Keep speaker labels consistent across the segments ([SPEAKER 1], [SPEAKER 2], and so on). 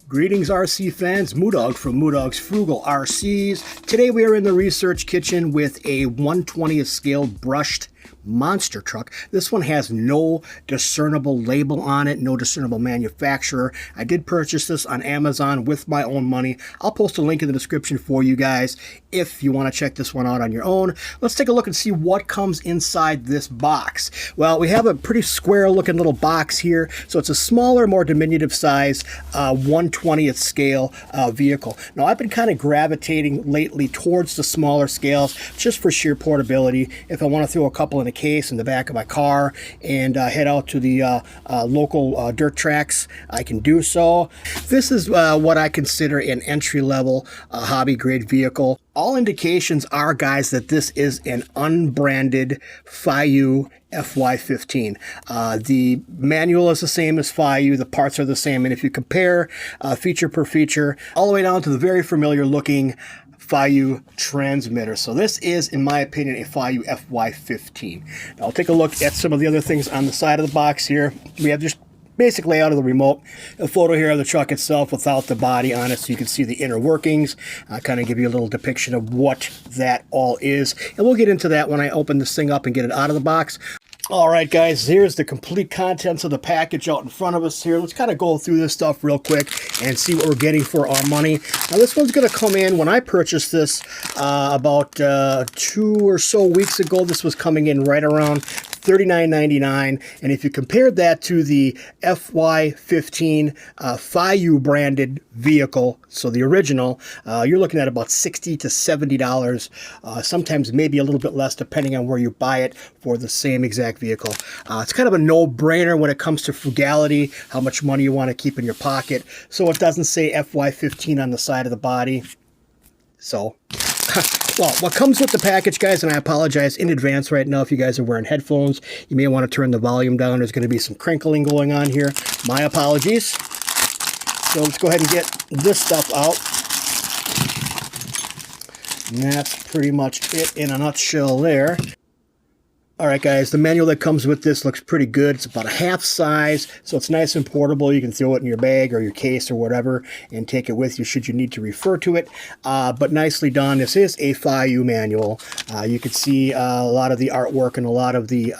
[SPEAKER 1] Greetings RC fans, Moodog from Moodog's Frugal RCs. Today we are in the research kitchen with a 1/20th scale brushed monster truck. This one has no discernible label on it, no discernible manufacturer. I did purchase this on Amazon with my own money. I'll post a link in the description for you guys if you want to check this one out on your own. Let's take a look and see what comes inside this box. Well, we have a pretty square looking little box here. So it's a smaller, more diminutive size 1/20th scale vehicle. Now I've been kind of gravitating lately towards the smaller scales just for sheer portability. If I want to throw a couple in a case in the back of my car and head out to the local dirt tracks, I can do so. This is what I consider an entry-level hobby grade vehicle. All indications are, guys, that this is an unbranded FEIYUE FY-15. The manual is the same as FEIYUE, the parts are the same, and if you compare feature per feature all the way down to the very familiar looking FEIYUE transmitter. So this is, in my opinion, a FEIYUE FY-15. Now I'll take a look at some of the other things on the side of the box here. We have just basic layout of the remote, a photo here of the truck itself without the body on it, so you can see the inner workings, kind of give you a little depiction of what that all is. And we'll get into that when I open this thing up and get it out of the box. All right, guys, here's the complete contents of the package out in front of us here. Let's kind of go through this stuff real quick and see what we're getting for our money. Now, this one's going to come in, when I purchased this about 2 or so weeks ago, this was coming in right around $39.99, and if you compared that to the FY-15 FEIYUE branded vehicle, so the original, you're looking at about $60 to $70, sometimes maybe a little bit less depending on where you buy it for the same exact vehicle. It's kind of a no-brainer when it comes to frugality, how much money you want to keep in your pocket. So it doesn't say FY-15 on the side of the body. So well, what comes with the package, guys, and I apologize in advance right now if you guys are wearing headphones, you may want to turn the volume down. There's going to be some crinkling going on here. My apologies. So let's go ahead and get this stuff out. And that's pretty much it in a nutshell there. All right, guys, the manual that comes with this looks pretty good. It's about a half size, so it's nice and portable. You can throw it in your bag or your case or whatever and take it with you should you need to refer to it. But nicely done. This is a FEIYUE manual. You can see a lot of the artwork and a lot of the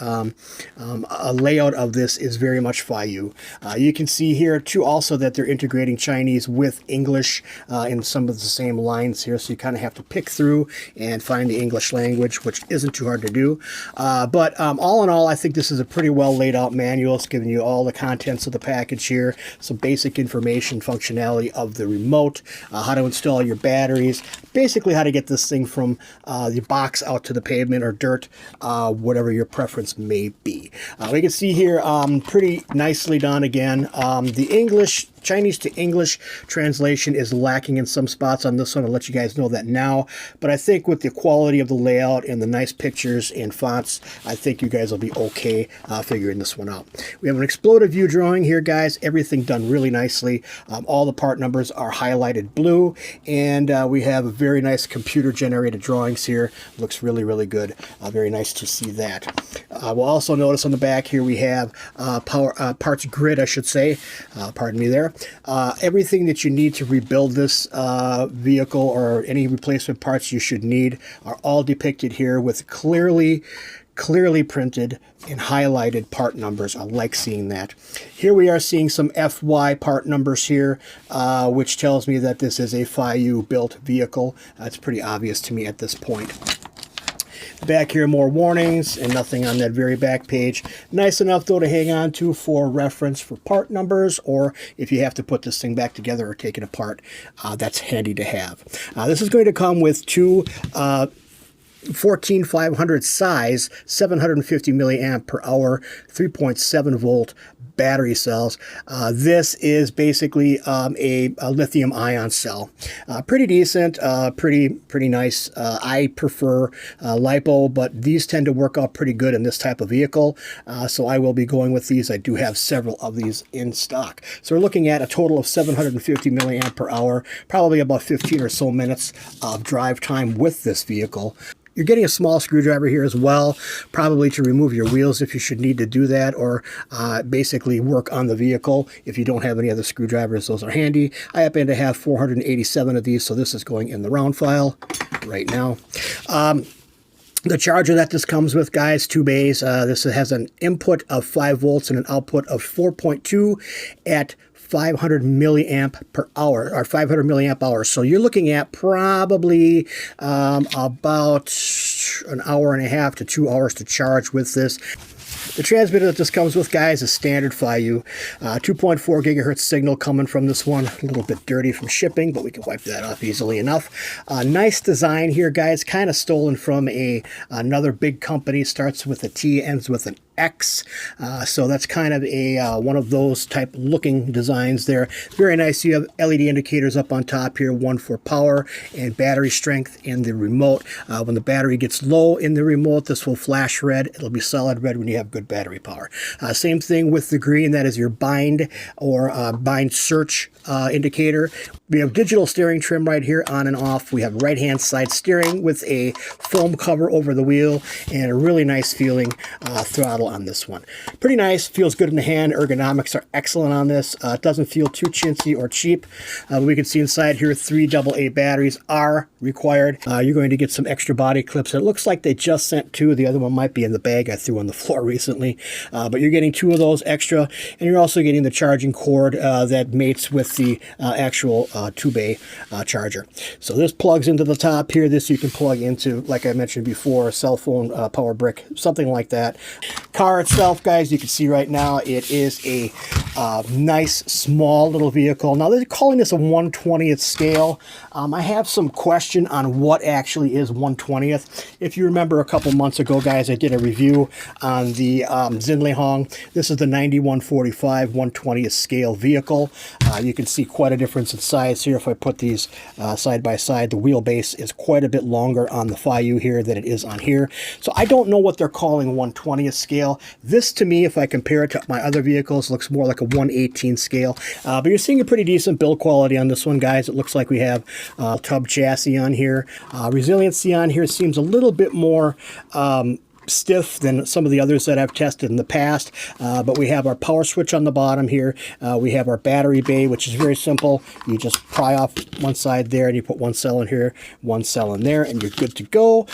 [SPEAKER 1] layout of this is very much FEIYUE. You can see here, too, also that they're integrating Chinese with English in some of the same lines here, so you kind of have to pick through and find the English language, which isn't too hard to do. But all in all, I think this is a pretty well laid out manual. It's giving you all the contents of the package here, some basic information, functionality of the remote, how to install your batteries, basically how to get this thing from the box out to the pavement or dirt, whatever your preference may be. We can see here pretty nicely done again. The Chinese to English translation is lacking in some spots on this one. I'll let you guys know that now. But I think with the quality of the layout and the nice pictures and fonts, I think you guys will be okay figuring this one out. We have an exploded view drawing here, guys. Everything done really nicely. All the part numbers are highlighted blue. And we have a very nice computer-generated drawings here. Looks really, really good. Very nice to see that. We'll also notice on the back here we have parts grid, I should say. Pardon me there. Everything that you need to rebuild this vehicle or any replacement parts you should need are all depicted here with clearly printed and highlighted part numbers. I like seeing that. Here we are seeing some FY part numbers here, which tells me that this is a FEIYUE built vehicle. That's pretty obvious to me at this point. Back here, more warnings and nothing on that very back page. Nice enough, though, to hang on to for reference for part numbers, or if you have to put this thing back together or take it apart, that's handy to have. This is going to come with two 14500 size, 750 milliamp per hour, 3.7 volt battery cells. This is basically a lithium ion cell. Pretty decent, pretty nice. I prefer LiPo, but these tend to work out pretty good in this type of vehicle. So I will be going with these. I do have several of these in stock. So we're looking at a total of 750 milliamp per hour, probably about 15 or so minutes of drive time with this vehicle. You're getting a small screwdriver here as well, probably to remove your wheels if you should need to do that, or basically work on the vehicle. If you don't have any other screwdrivers, those are handy. I happen to have 487 of these, so this is going in the round file right now. The charger that this comes with, guys, 2 bays. This has an input of 5 volts and an output of 4.2 at 500 milliamp per hour, or 500 milliamp hours. So you're looking at probably about an hour and a half to 2 hours to charge with this. The transmitter that this comes with, guys, is standard FEIYUE. 2.4 gigahertz signal coming from this one. A little bit dirty from shipping, but we can wipe that off easily enough. Nice design here, guys. Kind of stolen from another big company. Starts with a T, ends with an X. So that's kind of a one of those type looking designs there. Very nice. You have LED indicators up on top here, one for power and battery strength in the remote. When the battery gets low in the remote, this will flash red. It'll be solid red when you have good battery power. Same thing with the green. That is your bind or bind search indicator. We have digital steering trim right here, on and off. We have right-hand side steering with a foam cover over the wheel and a really nice feeling throttle on this one. Pretty nice, feels good in the hand. Ergonomics are excellent on this. It doesn't feel too chintzy or cheap. We can see inside here 3 AA batteries are required. You're going to get some extra body clips. It looks like they just sent 2. The other one might be in the bag I threw on the floor recently. But you're getting 2 of those extra, and you're also getting the charging cord that mates with the actual 2-bay charger. So this plugs into the top here. This you can plug into, like I mentioned before, a cell phone power brick, something like that. Car itself, guys, you can see right now it is a nice small little vehicle. Now they're calling this a 1/20th scale. I have some question on what actually is 1/20th. If you remember a couple months ago, guys, I did a review on the Zinlehong. This is the 9145 1/20th scale vehicle. You can see quite a difference in size here. If I put these side by side, the wheelbase is quite a bit longer on the FEIYUE here than it is on here. So I don't know what they're calling 1/20th scale. This, to me, if I compare it to my other vehicles, looks more like a 1/18 scale. But you're seeing a pretty decent build quality on this one, guys. It looks like we have tub chassis on here. Resiliency on here seems a little bit more stiff than some of the others that I've tested in the past, but we have our power switch on the bottom here. We have our battery bay, which is very simple. You just pry off one side there and you put one cell in here, one cell in there, and you're good to go.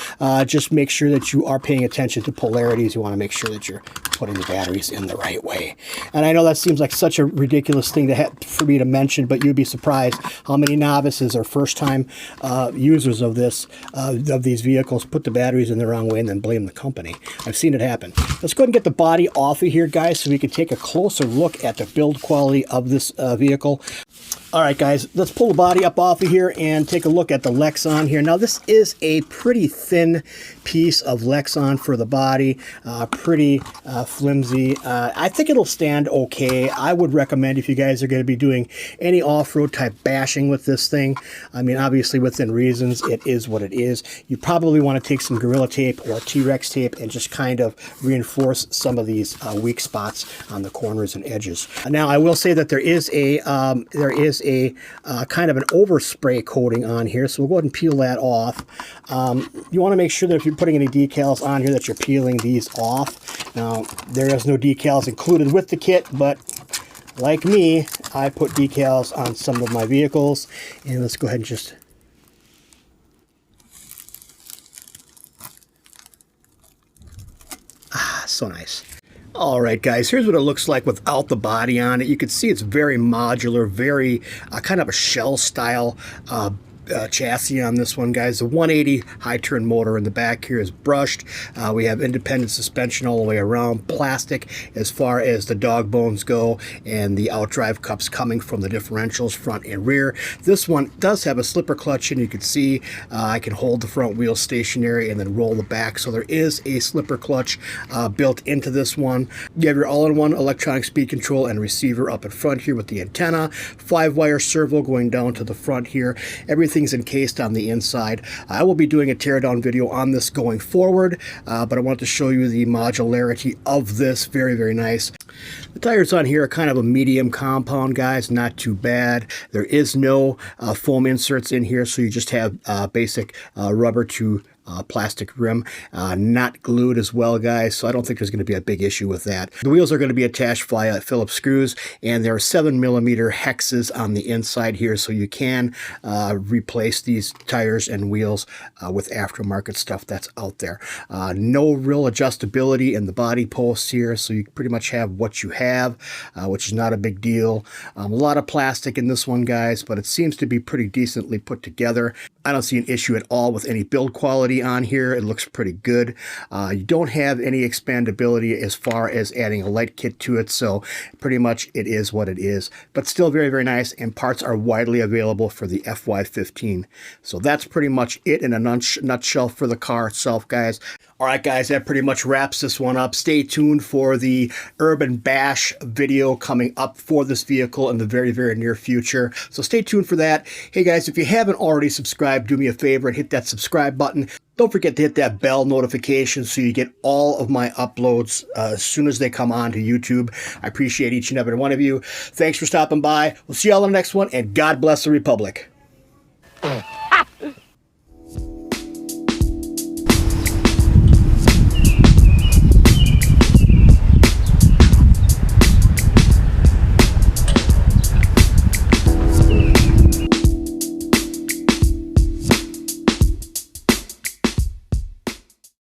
[SPEAKER 1] Just make sure that you are paying attention to polarities. You want to make sure that you're putting the batteries in the right way. And I know that seems like such a ridiculous thing to for me to mention, but you'd be surprised how many novices or first-time users of these vehicles put the batteries in the wrong way and then blame the company. I've seen it happen. Let's go ahead and get the body off of here, guys, so we can take a closer look at the build quality of this vehicle. All right, guys, let's pull the body up off of here and take a look at the Lexan here. Now, this is a pretty thin piece of Lexan for the body, pretty flimsy. I think it'll stand okay. I would recommend, if you guys are going to be doing any off-road type bashing with this thing, I mean, obviously within reasons, it is what it is. You probably want to take some Gorilla Tape or T-Rex tape and just kind of reinforce some of these weak spots on the corners and edges. Now, I will say that there is a kind of an overspray coating on here, so we'll go ahead and peel that off. You want to make sure that if you're putting any decals on here that you're peeling these off. Now, there is no decals included with the kit, but like me, I put decals on some of my vehicles, and let's go ahead and just so nice. All right, guys, here's what it looks like without the body on it. You can see it's very modular, very kind of a shell style chassis on this one, guys. The 180 high turn motor in the back here is brushed. We have independent suspension all the way around, plastic as far as the dog bones go, and the outdrive cups coming from the differentials front and rear. This one does have a slipper clutch, and you can see I can hold the front wheel stationary and then roll the back, so there is a slipper clutch built into this one. You have your all-in-one electronic speed control and receiver up in front here with the antenna, 5-wire servo going down to the front here. Everything's encased on the inside. I will be doing a teardown video on this going forward, but I want to show you the modularity of this. Very, very nice. The tires on here are kind of a medium compound, guys, not too bad. There is no foam inserts in here, so you just have basic rubber to plastic rim, not glued as well, guys, so I don't think there's going to be a big issue with that. The wheels are going to be attached via Phillips screws, and there are 7mm hexes on the inside here, so you can replace these tires and wheels with aftermarket stuff that's out there. No real adjustability in the body posts here, so you pretty much have what you have, which is not a big deal. A lot of plastic in this one, guys, but it seems to be pretty decently put together. I don't see an issue at all with any build quality on here. It looks pretty good. You don't have any expandability as far as adding a light kit to it, so pretty much it is what it is. But still very, very nice, and parts are widely available for the FY-15. So that's pretty much it in a nutshell for the car itself, guys. All right, guys, that pretty much wraps this one up. Stay tuned for the Urban Bash video coming up for this vehicle in the very, very near future. So stay tuned for that. Hey, guys, if you haven't already subscribed, do me a favor and hit that subscribe button. Don't forget to hit that bell notification so you get all of my uploads as soon as they come on to YouTube. I appreciate each and every one of you. Thanks for stopping by. We'll see you all in the next one, and God bless the Republic.